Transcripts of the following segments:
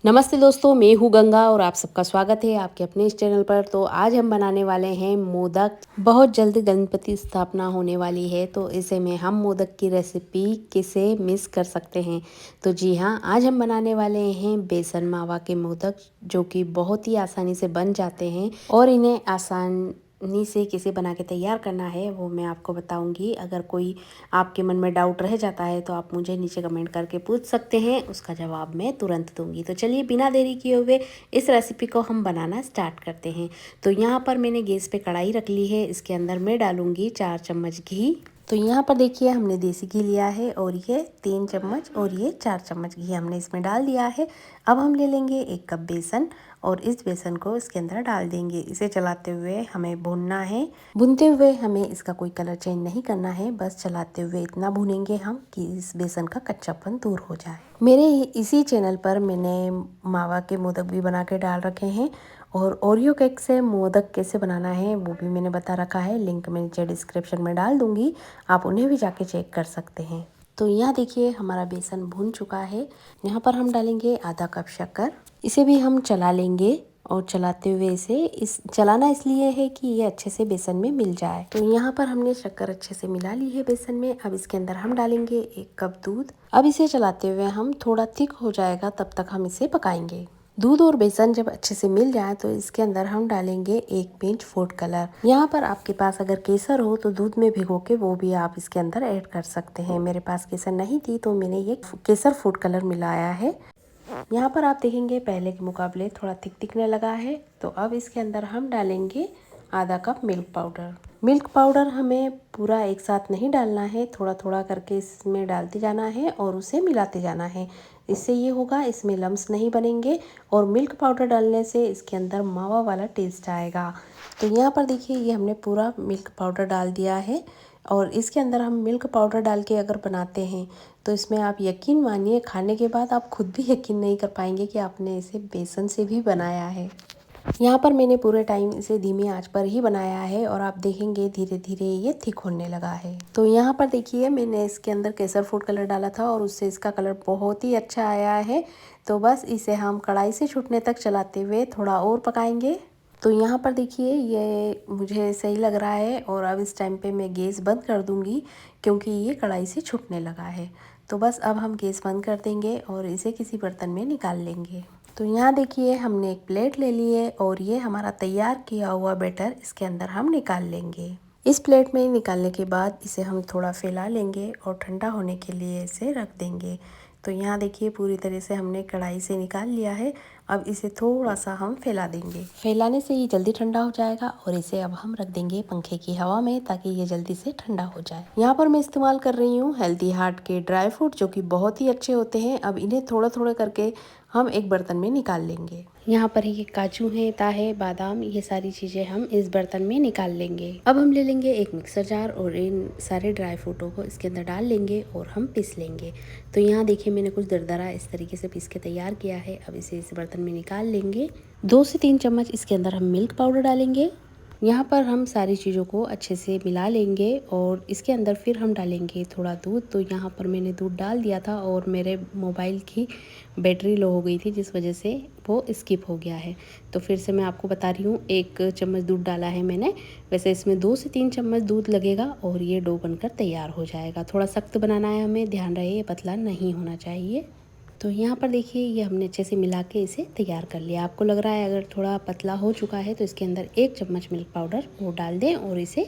नमस्ते दोस्तों, मैं हूँ गंगा और आप सबका स्वागत है आपके अपने इस चैनल पर। तो आज हम बनाने वाले हैं मोदक। बहुत जल्द गणपति स्थापना होने वाली है, तो ऐसे में हम मोदक की रेसिपी किसे मिस कर सकते हैं। तो जी हाँ, आज हम बनाने वाले हैं बेसन मावा के मोदक, जो कि बहुत ही आसानी से बन जाते हैं और इन्हें आसानी से कैसे बना के तैयार करना है वो मैं आपको बताऊंगी। अगर कोई आपके मन में डाउट रह जाता है तो आप मुझे नीचे कमेंट करके पूछ सकते हैं, उसका जवाब मैं तुरंत दूंगी। तो चलिए बिना देरी किए हुए इस रेसिपी को हम बनाना स्टार्ट करते हैं। तो यहाँ पर मैंने गैस पे कढ़ाई रख ली है, इसके अंदर मैं डालूंगी 4 चम्मच घी। तो यहाँ पर देखिए हमने देसी घी लिया है और ये 3 चम्मच और ये 4 चम्मच घी हमने इसमें डाल दिया है। अब हम ले लेंगे 1 कप बेसन और इस बेसन को इसके अंदर डाल देंगे। इसे चलाते हुए हमें भूनना है। भूनते हुए हमें इसका कोई कलर चेंज नहीं करना है, बस चलाते हुए इतना भूनेंगे हम कि इस बेसन का कच्चापन दूर हो जाए। मेरे इसी चैनल पर मैंने मावा के मोदक भी बना के डाल रखे हैं और ओरियो केक से मोदक कैसे बनाना है वो भी मैंने बता रखा है। लिंक मैं नीचे डिस्क्रिप्शन में डाल दूंगी, आप उन्हें भी जाके चेक कर सकते हैं। तो यहाँ देखिए हमारा बेसन भून चुका है। यहाँ पर हम डालेंगे आधा कप शक्कर। इसे भी हम चला लेंगे और चलाते हुए इस चलाना इसलिए है कि ये अच्छे से बेसन में मिल जाए। तो यहाँ पर हमने शक्कर अच्छे से मिला ली है बेसन में। अब इसके अंदर हम डालेंगे 1 कप दूध। अब इसे चलाते हुए हम थोड़ा थिक हो जाएगा तब तक हम इसे पकाएंगे। दूध और बेसन जब अच्छे से मिल जाए तो इसके अंदर हम डालेंगे 1 पिंच फूड कलर। यहाँ पर आपके पास अगर केसर हो तो दूध में भिगो के वो भी आप इसके अंदर ऐड कर सकते हैं। मेरे पास केसर नहीं थी तो मैंने ये केसर फूड कलर मिलाया है। यहाँ पर आप देखेंगे पहले के मुकाबले थोड़ा थिक दिखने लगा है। तो अब इसके अंदर हम डालेंगे आधा cup milk powder. Milk powder हमें पूरा एक साथ नहीं डालना है, थोड़ा थोड़ा करके इसमें डालते जाना है और उसे मिलाते जाना है। इससे ये होगा, इसमें लम्स नहीं बनेंगे और मिल्क पाउडर डालने से इसके अंदर मावा वाला टेस्ट आएगा। तो यहाँ पर देखिए ये हमने पूरा मिल्क पाउडर डाल दिया है और इसके अंदर हम मिल्क पाउडर डाल के अगर बनाते हैं तो इसमें आप यकीन मानिए, खाने के बाद आप खुद भी यकीन नहीं कर पाएंगे कि आपने इसे बेसन से भी बनाया है। यहाँ पर मैंने पूरे टाइम इसे धीमी आंच पर ही बनाया है और आप देखेंगे धीरे धीरे ये थिक होने लगा है। तो यहाँ पर देखिए मैंने इसके अंदर केसर फूड कलर डाला था और उससे इसका कलर बहुत ही अच्छा आया है। तो बस इसे हम कढ़ाई से छूटने तक चलाते हुए थोड़ा और पकाएंगे। तो यहाँ पर देखिए ये मुझे सही लग रहा है और अब इस टाइम पे मैं गैस बंद कर दूँगी क्योंकि ये कढ़ाई से छूटने लगा है। तो बस अब हम गैस बंद कर देंगे और इसे किसी बर्तन में निकाल लेंगे। तो यहाँ देखिए हमने एक प्लेट ले ली है और ये हमारा तैयार किया हुआ बैटर इसके अंदर हम निकाल लेंगे। इस प्लेट में निकालने के बाद इसे हम थोड़ा फैला लेंगे और ठंडा होने के लिए इसे रख देंगे। तो यहाँ देखिए पूरी तरह से हमने कढ़ाई से निकाल लिया है। अब इसे थोड़ा सा हम फैला देंगे। फैलाने से ये जल्दी ठंडा हो जाएगा और इसे अब हम रख देंगे पंखे की हवा में ताकि ये जल्दी से ठंडा हो जाए। यहाँ पर मैं इस्तेमाल कर रही हूँ हेल्दी हार्ट के ड्राई फ्रूट, जो कि बहुत ही अच्छे होते हैं। अब इन्हें थोड़ा थोड़ा करके हम एक बर्तन में निकाल लेंगे। यहाँ पर ये काजू है, है, बादाम, ये सारी चीज़ें हम इस बर्तन में निकाल लेंगे। अब हम ले लेंगे एक मिक्सर जार और इन सारे ड्राई फ्रूटों को इसके अंदर डाल लेंगे और हम पीस लेंगे। तो यहाँ देखिए मैंने कुछ दरदरा इस तरीके से पीस के तैयार किया है। अब इसे इस बर्तन में निकाल लेंगे। 2 से 3 चम्मच इसके अंदर हम मिल्क पाउडर डालेंगे। यहाँ पर हम सारी चीज़ों को अच्छे से मिला लेंगे और इसके अंदर फिर हम डालेंगे थोड़ा दूध। तो यहाँ पर मैंने दूध डाल दिया था और मेरे मोबाइल की बैटरी लो हो गई थी जिस वजह से वो स्किप हो गया है। तो फिर से मैं आपको बता रही हूँ, 1 चम्मच दूध डाला है मैंने। वैसे इसमें 2 से 3 चम्मच दूध लगेगा और ये डो बनकर तैयार हो जाएगा। थोड़ा सख्त बनाना है हमें, ध्यान रहे ये पतला नहीं होना चाहिए। तो यहाँ पर देखिए ये हमने अच्छे से मिला के इसे तैयार कर लिया। आपको लग रहा है अगर थोड़ा पतला हो चुका है तो इसके अंदर 1 चम्मच मिल्क पाउडर वो डाल दें और इसे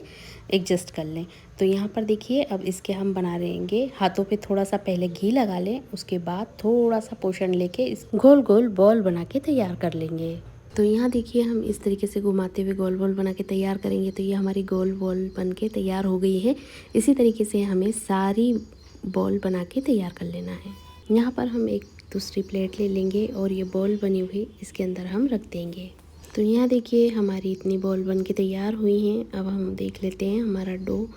एडजस्ट कर लें। तो यहाँ पर देखिए अब इसके हम बना रहेंगे। हाथों पे थोड़ा सा पहले घी लगा लें, उसके बाद थोड़ा सा पोषण लेके इस गोल गोल बॉल बना के तैयार कर लेंगे। तो यहाँ देखिए हम इस तरीके से घुमाते हुए गोल बॉल बना के तैयार करेंगे। तो ये हमारी गोल बॉल बन के तैयार हो गई है। इसी तरीके से हमें सारी बॉल बना के तैयार कर लेना है। यहाँ पर हम एक दूसरी प्लेट ले लेंगे और ये बॉल बनी हुई इसके अंदर हम रख देंगे। तो यहाँ देखिए हमारी इतनी बॉल बन के तैयार हुई हैं। अब हम देख लेते हैं हमारा डो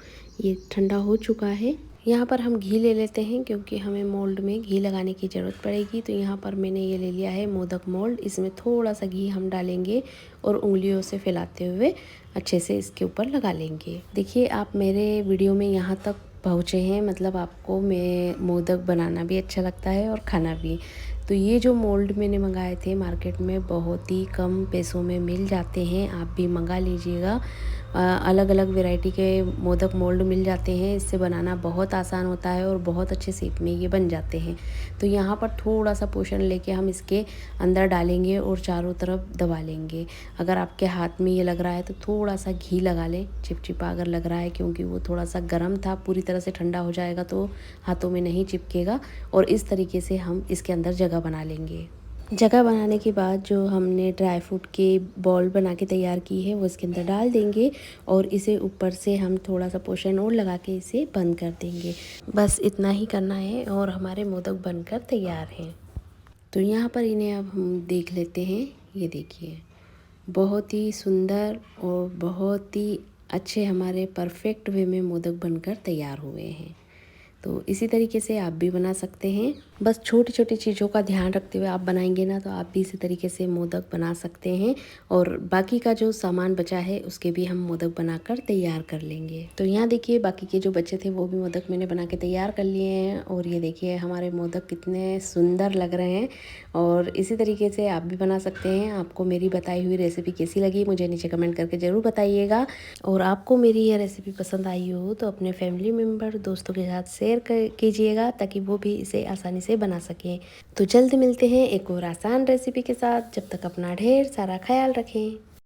ये ठंडा हो चुका है। यहाँ पर हम घी ले लेते हैं क्योंकि हमें मोल्ड में घी लगाने की ज़रूरत पड़ेगी। तो यहाँ पर मैंने ये ले लिया है मोदक मोल्ड। इसमें थोड़ा सा घी हम डालेंगे और उंगलियों से फैलाते हुए अच्छे से इसके ऊपर लगा लेंगे। देखिए आप मेरे वीडियो में यहाँ तक पहुँचे हैं, मतलब आपको मैं मोदक बनाना भी अच्छा लगता है और खाना भी। तो ये जो मोल्ड मैंने मंगाए थे मार्केट में बहुत ही कम पैसों में मिल जाते हैं, आप भी मंगा लीजिएगा। अलग अलग वैरायटी के मोदक मोल्ड मिल जाते हैं, इससे बनाना बहुत आसान होता है और बहुत अच्छे शेप में ये बन जाते हैं। तो यहाँ पर थोड़ा सा पोर्शन लेके हम इसके अंदर डालेंगे और चारों तरफ दबा लेंगे। अगर आपके हाथ में ये लग रहा है तो थोड़ा सा घी लगा लें, चिपचिपा अगर लग रहा है, क्योंकि वो थोड़ा सा गर्म था, पूरी तरह से ठंडा हो जाएगा तो हाथों में नहीं चिपकेगा। और इस तरीके से हम इसके अंदर जगह बना लेंगे। जगह बनाने के बाद जो हमने ड्राई फ्रूट के बॉल बना के तैयार की है वो इसके अंदर डाल देंगे और इसे ऊपर से हम थोड़ा सा पोर्शन और लगा के इसे बंद कर देंगे। बस इतना ही करना है और हमारे मोदक बनकर तैयार हैं। तो यहाँ पर इन्हें अब हम देख लेते हैं। ये देखिए, बहुत ही सुंदर और बहुत ही अच्छे हमारे परफेक्ट वे में मोदक बनकर तैयार हुए हैं। तो इसी तरीके से आप भी बना सकते हैं। बस छोटी छोटी चीज़ों का ध्यान रखते हुए आप बनाएंगे ना, तो आप भी इसी तरीके से मोदक बना सकते हैं। और बाकी का जो सामान बचा है उसके भी हम मोदक बनाकर तैयार कर लेंगे। तो यहाँ देखिए, बाकी के जो बचे थे वो भी मोदक मैंने बना के तैयार कर लिए हैं। और ये देखिए हमारे मोदक कितने सुंदर लग रहे हैं। और इसी तरीके से आप भी बना सकते हैं। आपको मेरी बताई हुई रेसिपी कैसी लगी मुझे नीचे कमेंट करके ज़रूर बताइएगा। और आपको मेरी यह रेसिपी पसंद आई हो तो अपने फैमिली मेम्बर, दोस्तों के साथ शेयर कीजिएगा ताकि वो भी इसे आसानी से बना सकें। तो जल्द मिलते हैं एक और आसान रेसिपी के साथ। जब तक अपना ढेर सारा ख्याल रखें।